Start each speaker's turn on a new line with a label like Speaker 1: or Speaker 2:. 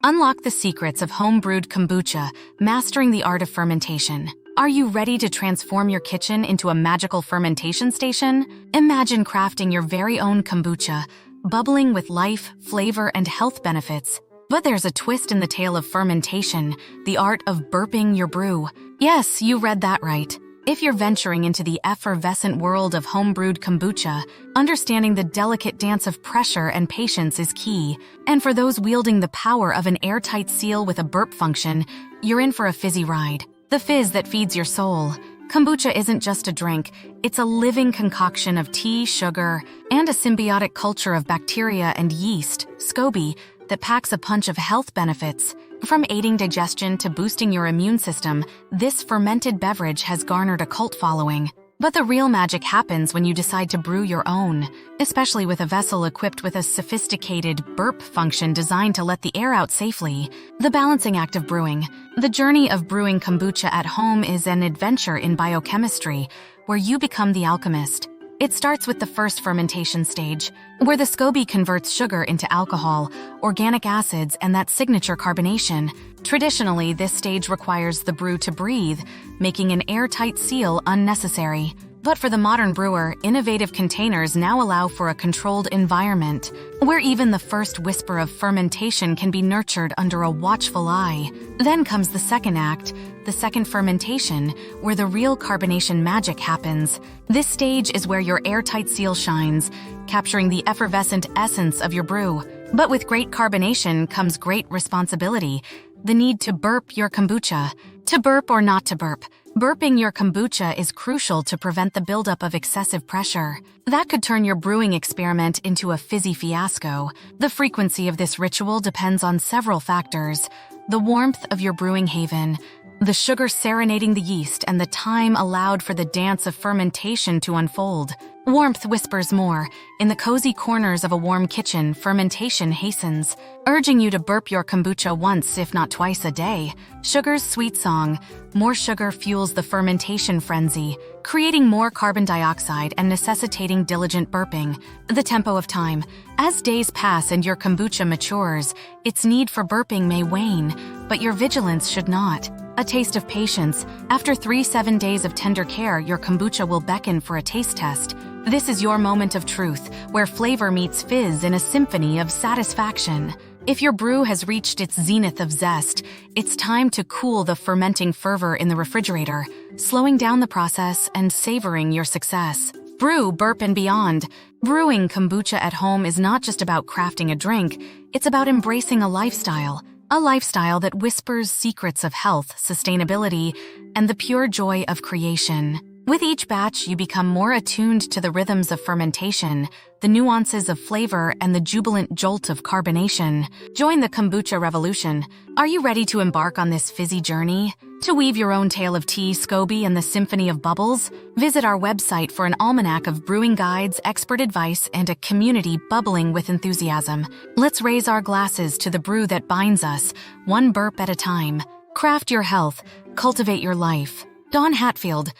Speaker 1: Unlock the secrets of home-brewed kombucha, mastering the art of fermentation. Are you ready to transform your kitchen into a magical fermentation station? Imagine crafting your very own kombucha, bubbling with life, flavor, and health benefits. But there's a twist in the tale of fermentation, the art of burping your brew. Yes, you read that right. If you're venturing into the effervescent world of home-brewed kombucha, understanding the delicate dance of pressure and patience is key. And for those wielding the power of an airtight seal with a burp function, you're in for a fizzy ride. The fizz that feeds your soul. Kombucha isn't just a drink, it's a living concoction of tea, sugar, and a symbiotic culture of bacteria and yeast, SCOBY, that packs a punch of health benefits. From aiding digestion to boosting your immune system, this fermented beverage has garnered a cult following. But the real magic happens when you decide to brew your own, especially with a vessel equipped with a sophisticated burp function designed to let the air out safely. The balancing act of brewing. The journey of brewing kombucha at home is an adventure in biochemistry, where you become the alchemist. It starts with the first fermentation stage, where the SCOBY converts sugar into alcohol, organic acids, and that signature carbonation. Traditionally, this stage requires the brew to breathe, making an airtight seal unnecessary. But for the modern brewer, innovative containers now allow for a controlled environment, where even the first whisper of fermentation can be nurtured under a watchful eye. Then comes the second act, the second fermentation, where the real carbonation magic happens. This stage is where your airtight seal shines, capturing the effervescent essence of your brew. But with great carbonation comes great responsibility, the need to burp your kombucha. To burp or not to burp, burping your kombucha is crucial to prevent the buildup of excessive pressure. That could turn your brewing experiment into a fizzy fiasco. The frequency of this ritual depends on several factors: the warmth of your brewing haven, the sugar serenading the yeast, and the time allowed for the dance of fermentation to unfold. Warmth whispers more. In the cozy corners of a warm kitchen, fermentation hastens, urging you to burp your kombucha once, if not twice a day. Sugar's sweet song. More sugar fuels the fermentation frenzy, creating more carbon dioxide and necessitating diligent burping. The tempo of time. As days pass and your kombucha matures, its need for burping may wane, but your vigilance should not. A taste of patience. After 7 days of tender care, your kombucha will beckon for a taste test. This is your moment of truth, where flavor meets fizz in a symphony of satisfaction. If your brew has reached its zenith of zest, it's time to cool the fermenting fervor in the refrigerator, slowing down the process and savoring your success. Brew, burp, and beyond. Brewing kombucha at home is not just about crafting a drink, it's about embracing a lifestyle. A lifestyle that whispers secrets of health, sustainability, and the pure joy of creation. With each batch, you become more attuned to the rhythms of fermentation, the nuances of flavor, and the jubilant jolt of carbonation. Join the kombucha revolution. Are you ready to embark on this fizzy journey? To weave your own tale of tea, SCOBY, and the symphony of bubbles? Visit our website for an almanac of brewing guides, expert advice, and a community bubbling with enthusiasm. Let's raise our glasses to the brew that binds us, one burp at a time. Craft your health, cultivate your life. Dawn Hatfield,